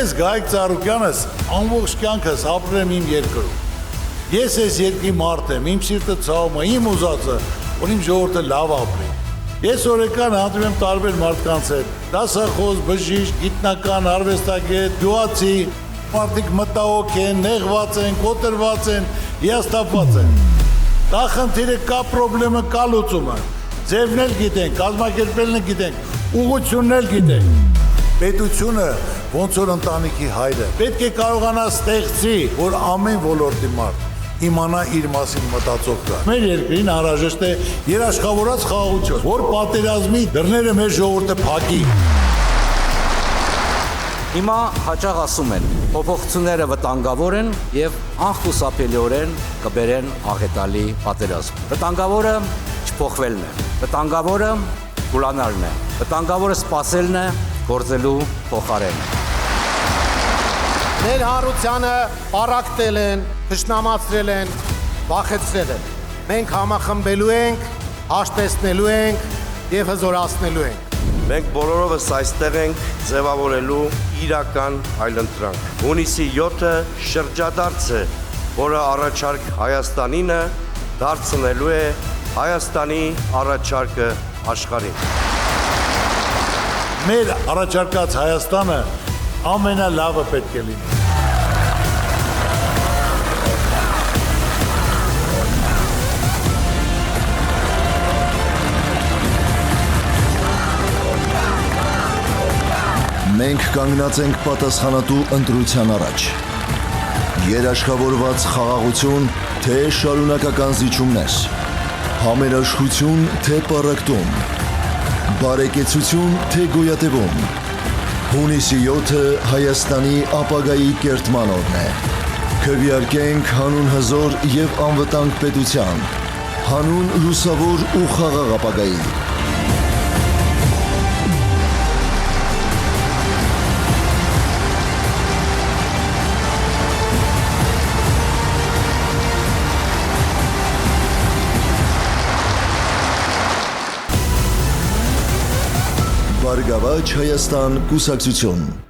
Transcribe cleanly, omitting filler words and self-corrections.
Ես Գայք Ծառուկյանս ամբողջ կյանքս ապրել եմ իմ երկրում։ Ես այս երկրի մարդ եմ, իմ սիրտը ցավում է, իմ ուզածը, որ իմ ժողովուրդը լավ ապրի։ Ես օրական հանդիպում եմ տարբեր մարդկանց հետ՝ դասախոս, բժիշկ, գիտնական, արվեստագետ, գյուղացի, մարդիկ մտահոգ են, նեղված են, կոտրված են, հիասթափված են։ Դա խնդիրը կա, պրոբլեմը կա, լուծումը։ Ձևն էլ գիտենք, կազմակերպելն էլ գիտենք, ուղղությունն էլ գիտենք։ Պետությունը ոնց որ ընտանիքի հայրը պետք է կարողանա ստեղծի, որ ամեն ոլորտի մարդ իմանա իր մասին մտածող կա։ Մեր երկրին անհրաժեշտ է երաշխավորած խաղաղություն, որ պատերազմի դռները մեր ժողովուրդը փակի։ Հիմա հաճախ ասում են, փոփոխությունները վտանգավոր են եւ անխուսափելիորեն կբերեն աղետալի պատերազմ։ Վտանգավորը չփոխվելն է, վտանգավորը կուլանալն է, վտանգավորը սпасելն է գործելու փոխարեն։ Մեր հարությանը պարակտել են, թշնամացրել են, վախեցրել են։ Մենք համախմբելու ենք, հաշտեցնելու ենք եւ հզորացնելու ենք։ Մենք բոլորովս այստեղ ենք ձևավորելու իրական այլընտրանք։ Հունիսի 7-ը շրջադարձ է, որը առաջարկ Հայաստանինը դարձնելու է Հայաստանի առաջարկը աշխարհին։ Մեր առաջարկած Հայաստանը ամենալավը պետք է լինի։ Մենք կանգնած ենք պատասխանատու ընտրության առաջ։ Երաշխավորված խաղաղություն, թե շարունակական զիջումներ, համերաշխություն, թե պառակտում, բարեկեցություն, թե գոյատևում։ Հունիսի 7-ը Հայաստանի ապագայի կերտման օրն է։ Քվեարկենք հանուն հզոր եւ անվտանգ պետության, հանուն լուսավոր ու խաղաղ ապագայի։ Բարգավաճ Հայաստան կուսակցություն